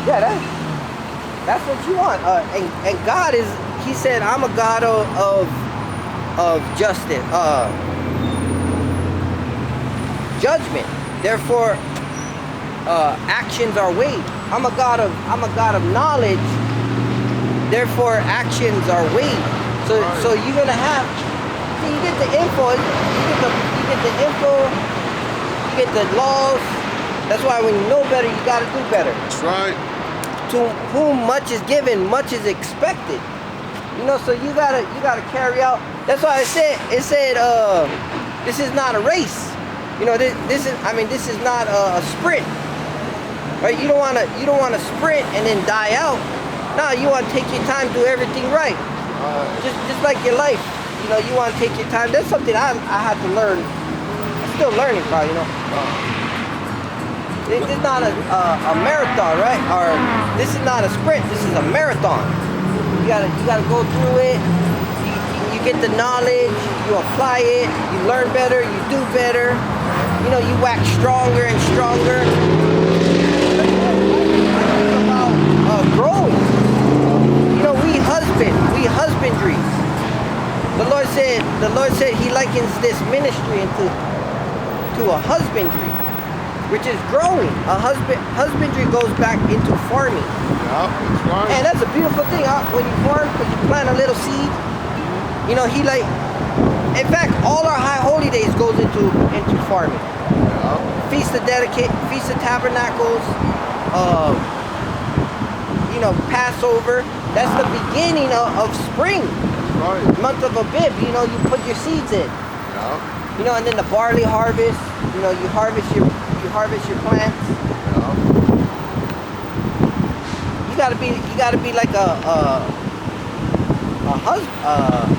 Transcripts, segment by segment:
Yeah, that's what you want. And God is, he said, I'm a God of justice, judgment. Therefore, actions are weighed. I'm a God of knowledge. Therefore, actions are weighed. So you're gonna have. See, you get the info. You get the info. You get the laws. That's why when you know better, you gotta do better. That's right. To whom much is given, much is expected. You know, so you gotta carry out. That's why it said this is not a race. You know, this is not a sprint. Right? You don't wanna sprint and then die out. No, you wanna take your time, do everything right. Just like your life. You know, you wanna take your time. That's something I had to learn. I'm still learning, probably. You know. This is not a marathon, right? Or this is not a sprint. This is a marathon. You gotta go through it. You get the knowledge. You apply it. You learn better. You do better. You know, you wax stronger and stronger. It's about growing. You know, we husbandry. The Lord said He likens this ministry to a husbandry, which is growing. Husbandry goes back into farming. Yeah, that's right. And that's a beautiful thing when you farm, because you plant a little seed. You know, in fact, all our high holy days goes into farming. Yeah. Feast of Tabernacles, you know, Passover. That's the beginning of spring. That's right. Month of Abib. You know, you put your seeds in. Yeah. You know, and then the barley harvest. You know, you harvest your plants. Yeah. You gotta be like a husband.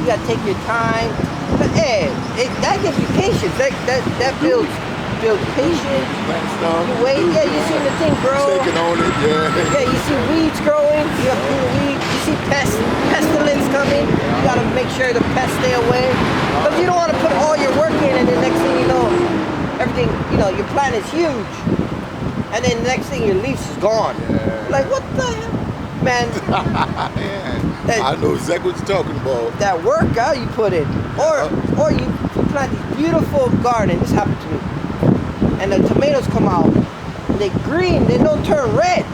You gotta take your time. But that gives you patience. That builds patience. You wait. Yeah, you see the thing grow. Taking on it. Yeah. Yeah, you see weeds growing. You have weeds. You see pestilence coming. You gotta make sure the pests stay away. Because you don't want to put all your work in, and then next thing you know, everything, you know, your plant is huge, and then the next thing your leaves is gone. Yeah. Like, what the hell? Man. Yeah. I know exactly what you're talking about. That work you put in. Or you plant these beautiful garden. This happened to me. And the tomatoes come out, and they're green, they don't turn red.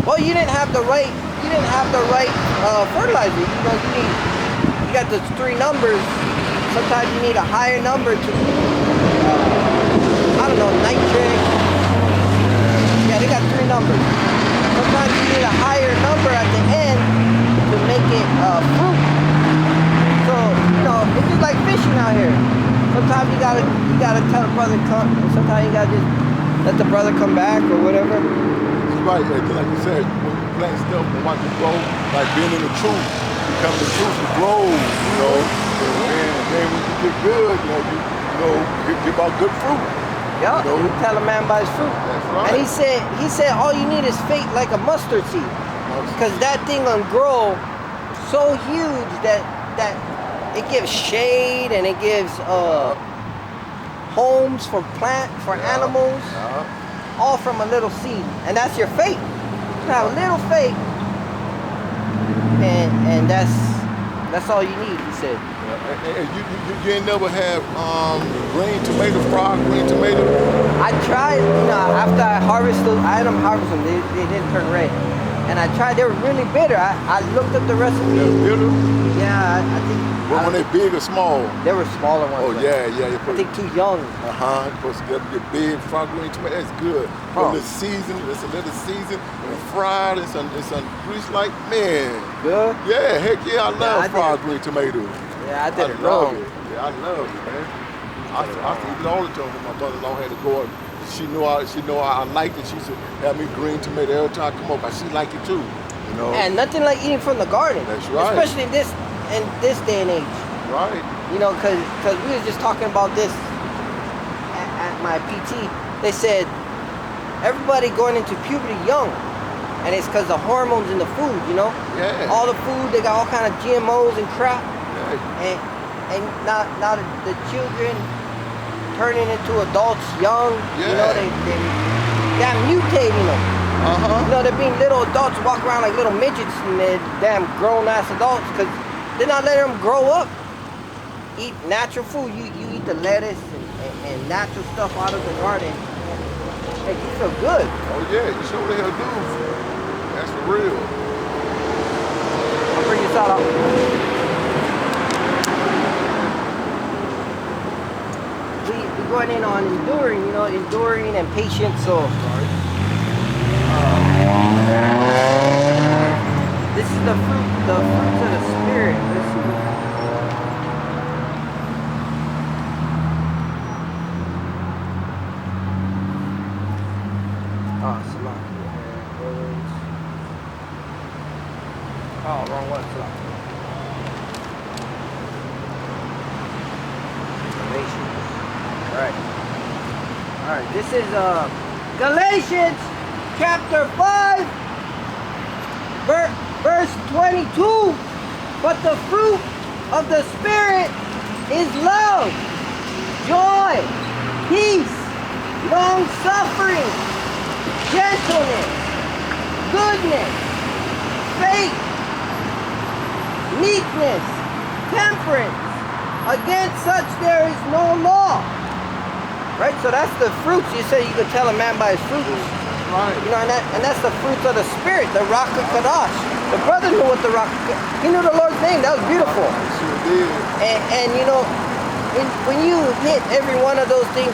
Well, you didn't have the right fertilizer. You know, you got the 3 numbers. Sometimes you need a higher number to, I don't know, nitrate. Yeah, they got 3 numbers. Sometimes you need a higher number at the end to make it fruit. So, you know, it's just like fishing out here. Sometimes you gotta tell the brother come, and sometimes you gotta just let the brother come back or whatever. That's right. Like you said, when you plant stuff and watch it grow, like being in the truth, become the truth, it grows, you know. And then when you get good, you give out good fruit. Yeah, you know? You tell a man by his fruit. That's right. And he said all you need is faith like a mustard seed. Because that thing will grow so huge that it gives shade, and it gives homes for animals, all from a little seed. And that's your faith. You have a little faith, and that's all you need, he said. You ain't never had fried green tomato? I tried, you know, after I harvested them, I had them harvest them, they didn't turn red. And I tried, they were really bitter. I looked up the recipe. They're bitter? Yeah, I think. Well, when they're big or small? They were smaller ones. Oh, yeah. I think too young. You're supposed to get big fried green tomato. That's good. But it's a little seasoned and fried. It's on grease like, man. Good? Yeah, heck yeah, I love fried green tomatoes. Yeah, I did it wrong. Yeah, I love it, man. I eat it all the time when my mother-in-law had to go up. She knew I liked it. She used to have me green tomato every time I come up. She liked it too, you know. And nothing like eating from the garden. That's right. Especially in this day and age. Right. You know, because we were just talking about this at my PT. They said everybody going into puberty young, and it's because the hormones in the food. You know. Yeah. All the food, they got all kind of GMOs and crap. Yeah. And now the children turning into adults young. Yeah. You know, they're mutating them. You know, they're being little adults walk around like little midgets and they're damn grown-ass adults because they're not letting them grow up. Eat natural food. You eat the lettuce and natural stuff out of the garden. Hey, you feel good. Oh yeah, you sure the hell do. That's for real. I'll bring this out. We're going in on enduring, you know, enduring and patience. So this is the fruits of the spirit. Oh, wrong one. Alright, this is Galatians chapter 5, verse 22. But the fruit of the Spirit is love, joy, peace, long-suffering, gentleness, goodness, faith, meekness, temperance. Against such there is no law. Right? So that's the fruits. You say you could tell a man by his fruits. Right. You know, and that's the fruits of the Spirit, the Rock of Kadosh. The brother knew what the Rock of Kadosh. He knew the Lord's name. That was beautiful. Sure did. And you know, when you hit every one of those things,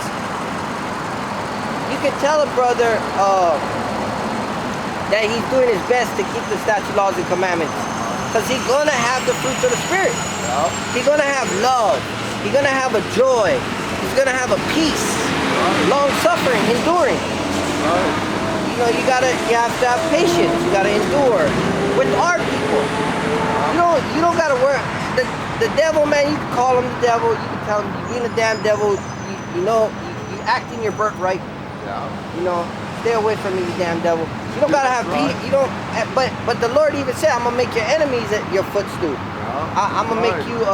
you can tell a brother that he's doing his best to keep the statute, laws, and commandments. Because he's going to have the fruits of the Spirit. Yep. He's going to have love. He's going to have a joy. He's going to have a peace. Right. Long-suffering, enduring. Right. You know, you have to have patience. You got to endure with our people. You don't got to worry. The devil, man, you can call him the devil. You can tell him you're being a damn devil. You know, you acting your birthright. Yeah. You know, stay away from me, you damn devil. You don't gotta have peace. You don't. But the Lord even said, "I'm gonna make your enemies at your footstool. Yeah. I'm gonna make you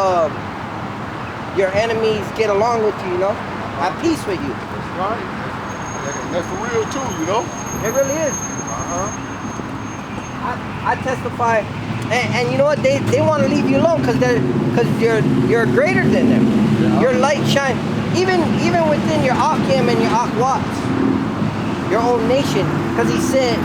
your enemies get along with you. You know, have peace with you." That's right. And that's for real too. You know. It really is. I testify, and you know what? They want to leave you alone because you're greater than them. Yeah. Your light shine even within your Akim and your Akwats, your own nation. Because he said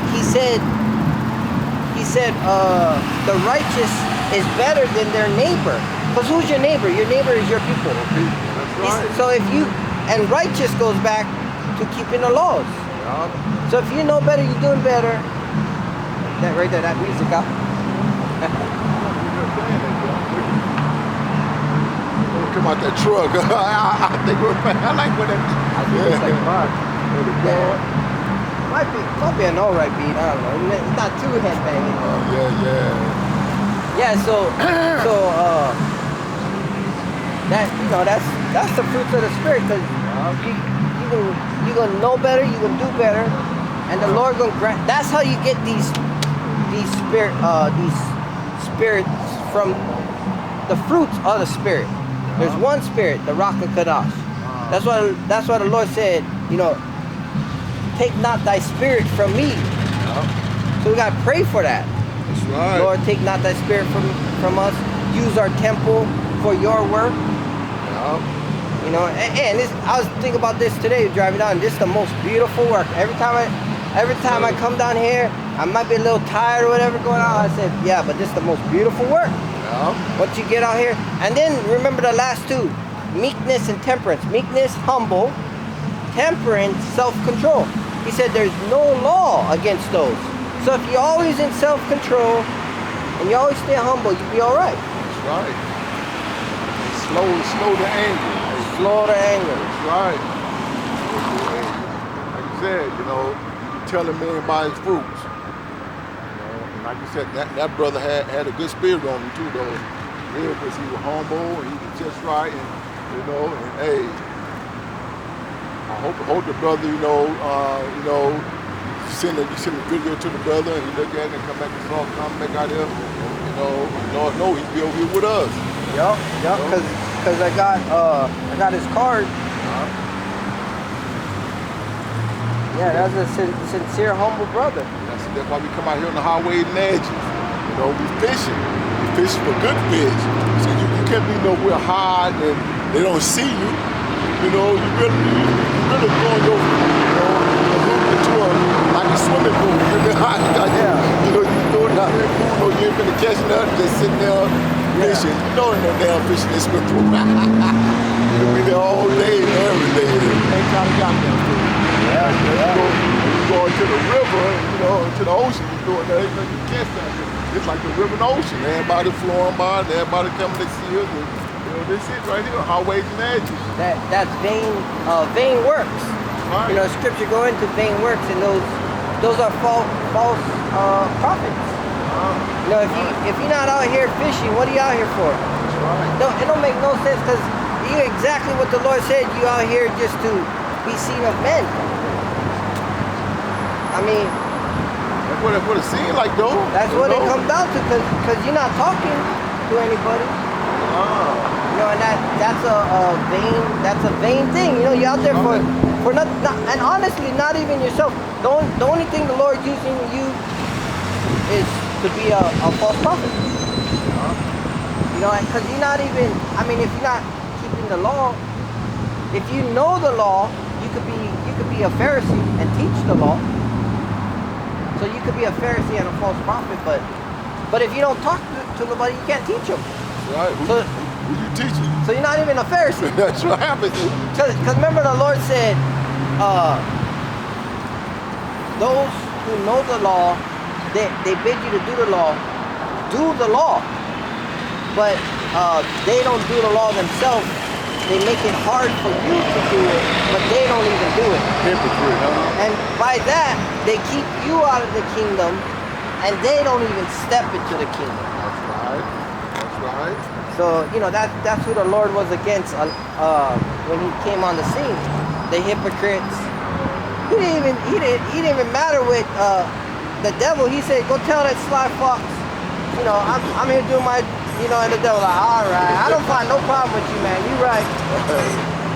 the righteous is better than their neighbor. Because who's your neighbor? Your neighbor is your people. That's right. So and righteous goes back to keeping the laws. Yeah. So if you know better, you're doing better. That right there, that music up. Come out that truck. I think I like what that. I think it's like fun. Yeah. Might be an alright beat. I don't know. It's not too headbanging. Yeah. So that's the fruits of the Spirit. Cause you gonna know better. You gonna do better, and the Lord gonna grant. That's how you get these spirits from the fruits of the Spirit. There's one Spirit, the Rock of Kadosh. That's why the Lord said, you know, take not thy spirit from me. So we got to pray for that. That's right. Lord, take not thy spirit from us. Use our temple for your work. You know, and this, I was thinking about this today driving down. This is the most beautiful work. Every time I come down here, I might be a little tired or whatever going on. I said, yeah, but this is the most beautiful work. Once you get out here. And then remember the last two. Meekness and temperance. Meekness, humble. Temperance, self-control. He said there's no law against those. So if you're always in self-control and you always stay humble, you'll be all right. That's right. Slow to anger. Slow to anger. That's right. Like you said, you know, you can tell a man by his fruits. And like you said, that brother had a good spirit on him too, though. Yeah, because he was humble and he was just right, and you know, and hey, I hope the brother, send a video to the brother and he look at it and come back out here. You know, Lord know he'd be over here with us. Yup, because I got his card. Yeah, that's a sincere, humble brother. That's why we come out here on the highway and edges. You know, we fishing. We fishing for good fish. So you can't be nowhere hard and they don't see you. You know, you really going your, into like a swimming pool. You know, you throw it in the pool, you ain't finna catch nothing, just sitting there fishing. You know, ain't no damn fishing they swim through. You'll be there all day and every day. Ain't trying to got them food. You go into the river, you know, to the ocean, you go in there, you catch something. It's like the river and ocean. Everybody flowing by, and everybody coming to see us. This is right here, highways and edges. That's vain works. Right. You know, scripture go into vain works, and those are false prophets. You know, if you're not out here fishing, what are you out here for? That's right. No, it don't make no sense, because you exactly what the Lord said. You out here just to be seen of men. I mean, that's what it seems like, though. That's what it comes down to, because you're not talking to anybody. You know, and that's a vain thing. You know, you're out there for not, and honestly, not even yourself. The only thing the Lord using you is to be a false prophet. You know, because you're not even. I mean, if you're not keeping the law, if you know the law, you could be a Pharisee and teach the law. So you could be a Pharisee and a false prophet, but if you don't talk to nobody, you can't teach them. Right. Who you teaching? So you're not even a Pharisee. That's what happens. Because remember the Lord said, those who know the law, they bid you to do the law. But they don't do the law themselves. They make it hard for you to do it, but they don't even do it. Hypocrite, huh? And by that, they keep you out of the kingdom, and they don't even step into the kingdom. That's right. So, you know, that's who the Lord was against when he came on the scene. The hypocrites. He didn't even matter with the devil. He said, go tell that sly fox, you know, I'm here doing my, you know, and the devil like, all right, I don't find no problem with you, man. You right.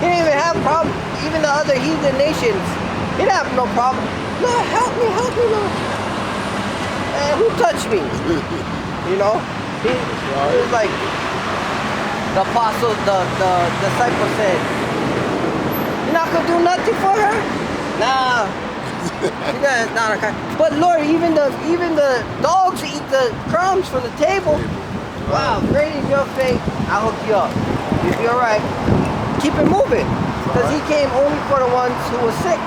He didn't even have a problem. Even the other heathen nations, he didn't have no problem. Lord, help me, Lord. Man, who touched me? You know? He was like, the apostle, the disciple said, you're not going to do nothing for her? Nah. She's not okay. But Lord, even the dogs eat the crumbs from the table. Wow, great is your faith. I'll hook you up. You'll be all right. Keep it moving. Because he came only for the ones who were sick.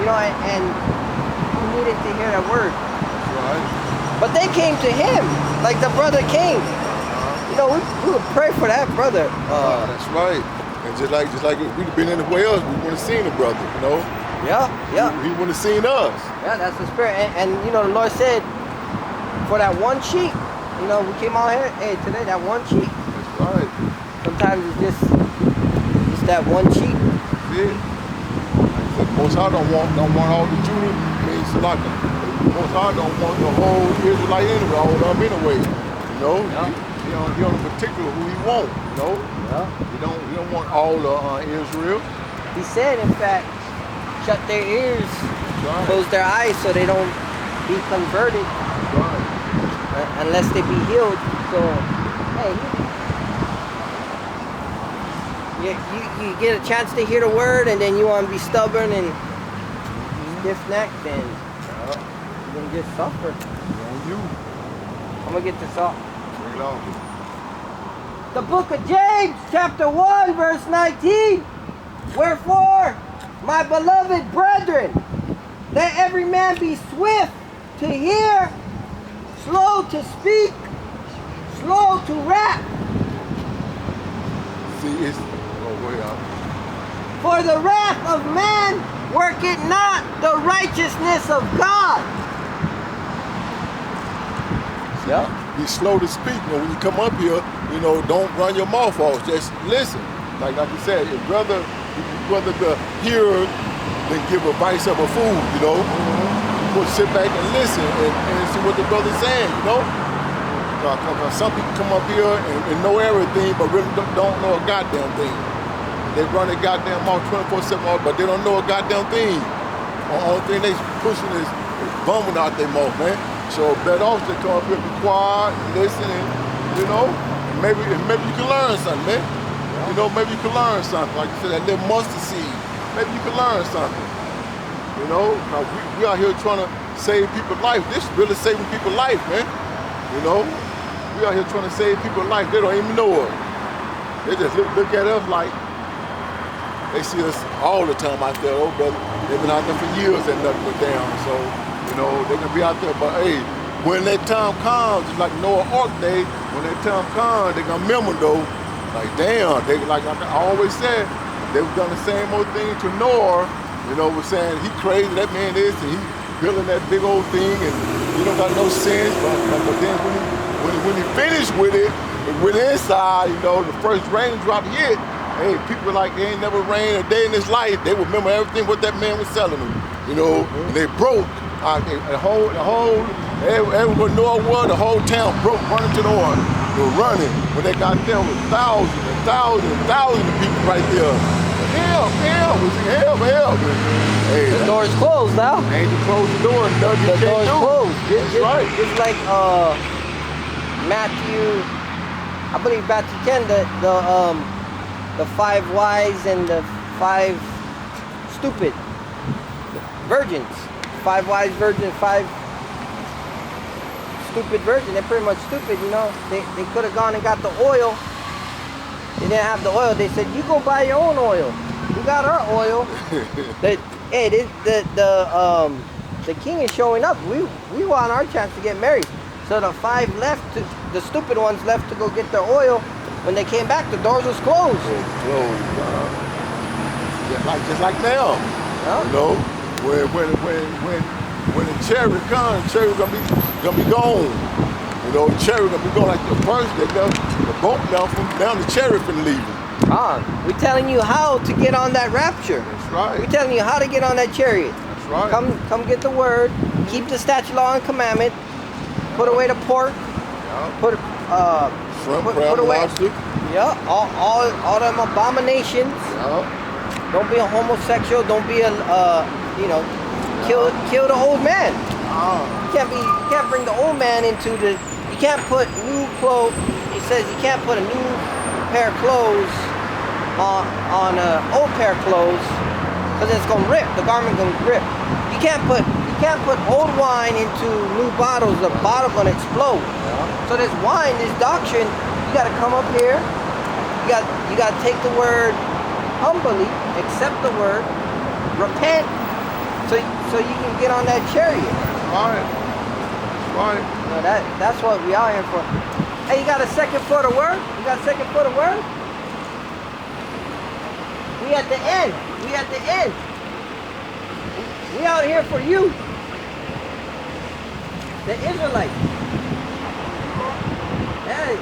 You know, and who needed to hear that word. Right. But they came to him, like the brother came. You know, we would pray for that brother. That's right. And just like we've been anywhere else, we want to see the brother, you know? Yeah. He want to see us. Yeah, that's the spirit. And you know, the Lord said, for that one sheep, you know, we came out here, hey, today, that one sheep. That's right. Sometimes it's just that one sheep. Yeah. Like Most High don't want all the Judah, means like Most High don't want the whole Israelite anyway, all of them anyway. You know? Yeah. He don't particular who he want, you know? Yeah. He don't want all of Israel. He said, in fact, shut their ears, close their eyes so they don't be converted. Right. Unless they be healed. So, hey, you get a chance to hear the word, and then you want to be stubborn and stiff-necked, and you're going to just suffer. On you. I'm going to get this off. Bring it on. The book of James, chapter 1, verse 19. Wherefore, my beloved brethren, let every man be swift to hear, slow to speak, slow to wrath. See, it's way up. For the wrath of man worketh not the righteousness of God. Yeah. Be slow to speak. You know, when you come up here, you know, don't run your mouth off. Just listen. Like you said, it's rather to hear than give advice of a fool, you know. We'll sit back and listen and see what the brother's saying, you know. Some people come up here and know everything, but really don't know a goddamn thing. They run a goddamn mouth 24/7, but they don't know a goddamn thing. only thing they pushing is bumming out their mouth, man. So better off to come up here, be quiet, listen, and, you know, maybe you can learn something, man. You know, maybe you can learn something. Like you said, that little mustard seed. Maybe you can learn something. You know, we out here trying to save people's life. This is really saving people's life, man. You know, we out here trying to save people's life. They don't even know it. They just look at us like they see us all the time out there. Oh, brother, they've been out there for years and nothing went down. So, you know, they can be out there. But hey, when that time comes, just like Noah Ark Day, when that time comes, they're gonna remember though. Like damn, they like I always said, they were done the same old thing to Noah. You know, was saying he crazy, that man is, and he building that big old thing, and he don't got no sense. But then when he finished with it, it went inside. You know, the first raindrop hit. Hey, people like it ain't never rained a day in his life. They remember everything what that man was telling them. You know, they broke. Everywhere Noah was, the whole town broke, running to the oil. They were running. When they got there, was thousands and thousands and thousands of people right there. Help! Help! Hey, the door's closed now. Ain't to close the door. The door's closed. That's right. It's like Matthew, I believe Matthew 10, the 5 wise and the 5 stupid virgins. 5 wise virgins, 5 stupid virgins. They're pretty much stupid, you know. They could have gone and got the oil. They didn't have the oil. They said, you go buy your own oil. We got our oil. The king is showing up. We want our chance to get married. So the 5 left, the stupid ones left to go get their oil. When they came back, the doors was closed. Closed. Just like now. Yeah. You know, when the chariot comes, the chariot gonna be gone. You know, the chariot gonna be gone like the first. They left the boat left them, now the chariot been leaving. We're telling you how to get on that rapture. That's right. We're telling you how to get on that chariot. That's right. Come get the word. Keep the statute, law, and commandment. Put away the pork. Yeah. Put away. Lobster. Yeah. All them abominations. Yeah. Don't be a homosexual. Don't be a kill the old man. You can't bring the old man into the. You can't put new clothes. He says you can't put a new pair of clothes on an old pair of clothes because it's gonna rip. The garment gonna rip. You can't put old wine into new bottles. The bottle gonna explode. Yeah. So this wine, this doctrine, you gotta come up here. You got to take the word humbly, accept the word, repent, so you can get on that chariot. Right. No, that's what we out here for. Hey, you got a second for the word? You got a second for the word? We at the end. We out here for you. The Israelites. Hey,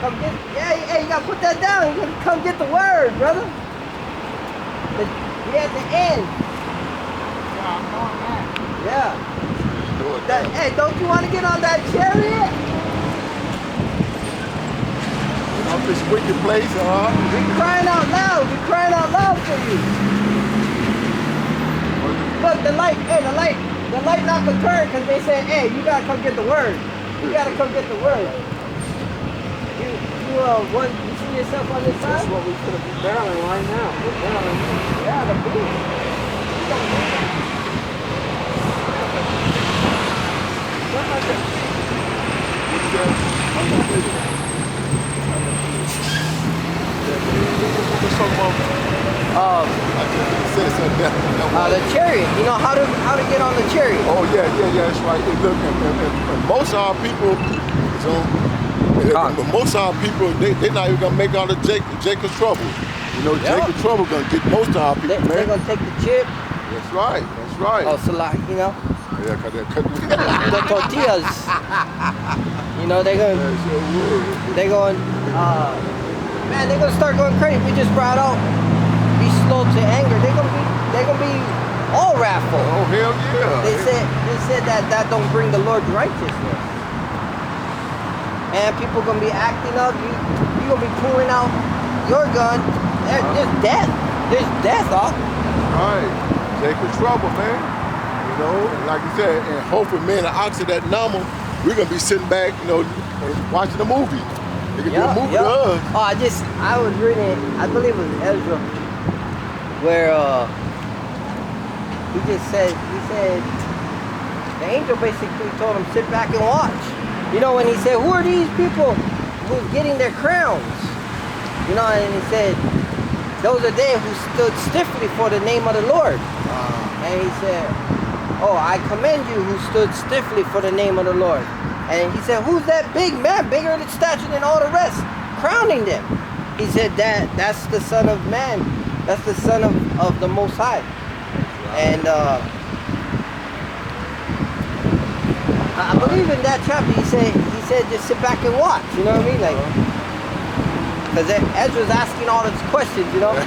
come get. Hey, you gotta put that down. You gotta come get the word, brother. We at the end. Yeah, I'm going back. Yeah. Hey, don't you want to get on that chariot? Off this wicked place, We're crying out loud. We're crying out loud for you. Look, the light not gonna turn because they said, hey, you gotta come get the word. You gotta come get the word. You see yourself on this side? That's what we could have been barreling right now. We're barreling. Yeah, the beat. The chariot. You know how to get on the chariot. Oh yeah, that's right. Look, and most of our people, most of our people, they're not even gonna make out of Jacob's trouble. You know, Jacob's trouble gonna get most of our people, man. They're gonna take the chip. That's right. Oh, so like, you know. Yeah, cause they're cutting the tortillas. You know, they're going, man, they're gonna start going crazy. We just brought out, be slow to anger. They're gonna be all wrathful. Oh hell yeah! They said that don't bring the Lord righteousness. And people gonna be acting up. You gonna be pulling out your gun. There's death. There's death, Right. Stay for trouble, man. You know, and like you said, and hopefully, man, the opposite of that number, we're gonna be sitting back, you know, and watching a movie. It could be a movie to us. Oh, I was reading, I believe it was Ezra, where he said, the angel basically told him, sit back and watch. You know, when he said, who are these people who's getting their crowns? You know, and he said, those are they who stood stiffly for the name of the Lord. And he said, oh, I commend you who stood stiffly for the name of the Lord. And he said, who's that big man, bigger in stature than all the rest, crowning them? He said, that's the Son of Man. That's the Son of the Most High. And I believe in that chapter, he said, just sit back and watch. You know what I mean? Like, because Ezra's asking all those questions, you know?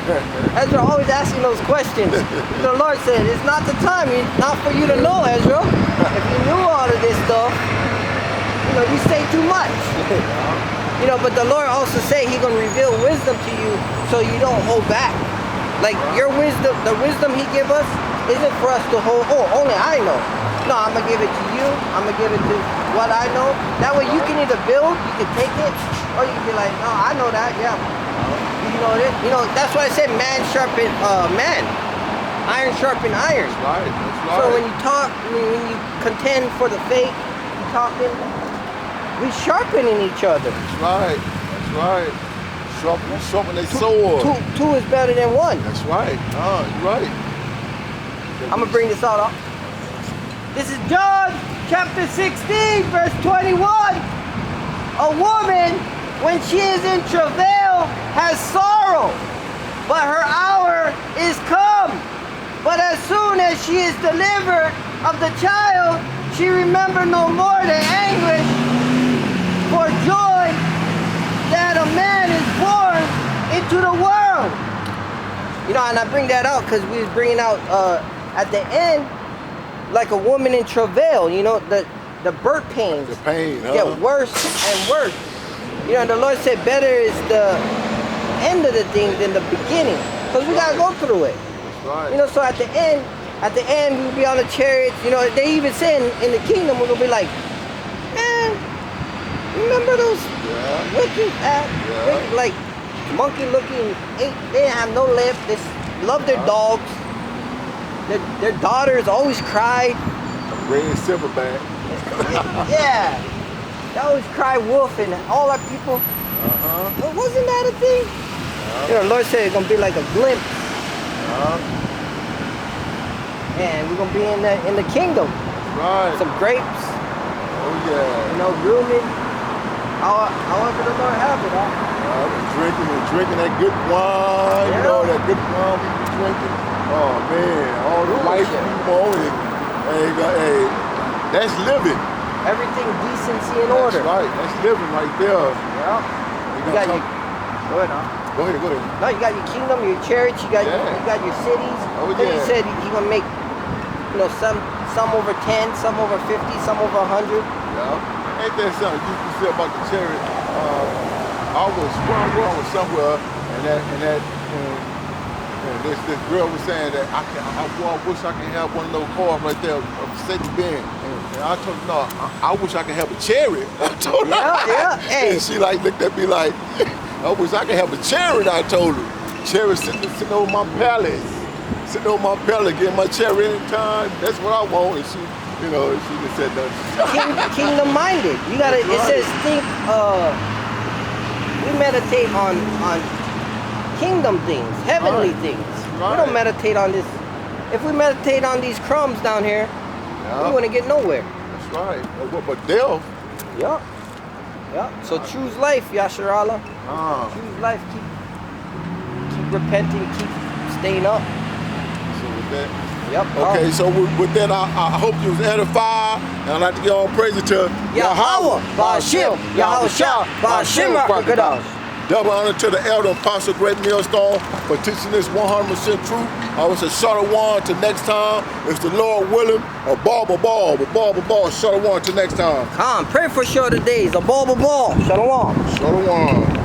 Ezra always asking those questions. The Lord said, it's not the time, not for you to know, Ezra. If you knew all of this stuff, you know, you say too much. You know, but the Lord also say He's gonna reveal wisdom to you so you don't hold back. Like your wisdom, the wisdom He give us isn't for us to hold, oh, only I know. No, I'm gonna give it to you, I'm gonna give it to what I know. That way you can either build, you can take it, or you can be like, no, I know that, yeah. You know it. You know, that's why I said man sharpen man. Iron sharpen iron. That's right, that's right. So when you talk, when you contend for the faith, you talking, we sharpening each other. That's right. That's right. Sharpen their sword. Two is better than one. That's right. You're right. I'm gonna bring this out. This is John chapter 16, verse 21. A woman, when she is in travail, has sorrow, but her hour is come. But as soon as she is delivered of the child, she remembers no more the anguish for joy that a man is born into the world. You know, and I bring that out because we was bringing out at the end, like a woman in travail, you know, the birth pains the pain, get worse and worse. You know, the Lord said better is the end of the thing than the beginning, because we gotta go through it. That's right. You know, so at the end we'll be on the chariots. You know, they even say in the kingdom we're gonna be like, man, remember those wicked, like monkey-looking ape? They didn't have no lip. They love their dogs. Their daughters always cried. Red silverback. Yeah. They always cry wolf and all our people. But wasn't that a thing? You know, the Lord said it's gonna be like a glimpse. And we're gonna be in the kingdom. Right. Some grapes. Oh yeah. You know, grooming. However the Lord have it, Drinking that good wine. Yeah. You know, that good wine we be drinking. Oh man, all the life we want. Hey, that's living. Everything decency and order. That's right. That's living right there. Yeah. You got your, go ahead, huh? Go ahead. No, you got your kingdom, your church, you got your cities. Oh, Then he yeah. said he gonna make, you know, some over 10, some over 50, some over 100. Yeah. Ain't that something you say about the chariot? I was somewhere, and this girl was saying that I wish I could have one of those cars right there, a Mercedes-Benz. And I told her, no, I wish I could have a chariot. I told her. Yeah. Hey. And she like looked at me like, I wish I could have a chariot. I told her. Chariot sitting over my palace. Sitting over my palace, getting my chariot anytime. That's what I want. And she, you know, she just said nothing. Kingdom minded. You gotta. It says think. We meditate on kingdom things, heavenly things. Right. We don't meditate on this. If we meditate on these crumbs down here, we wouldn't get nowhere. That's right. But death. Yup. So choose life, Yasharala. Choose life. Keep repenting. Keep staying up. So with that. Yep. Okay, so with that, I hope you was edified, and I'd like to give all praise to Yahweh, Ba'ashim, Yahushua, Ba'ashim, Rakadash. Double honor to the elder apostle, great millstone, for teaching this 100% truth. I was a Shalom till next time. If the Lord willing, a ball, Shalom till next time. Pray for shorter days. A ball. Shalom. Shalom.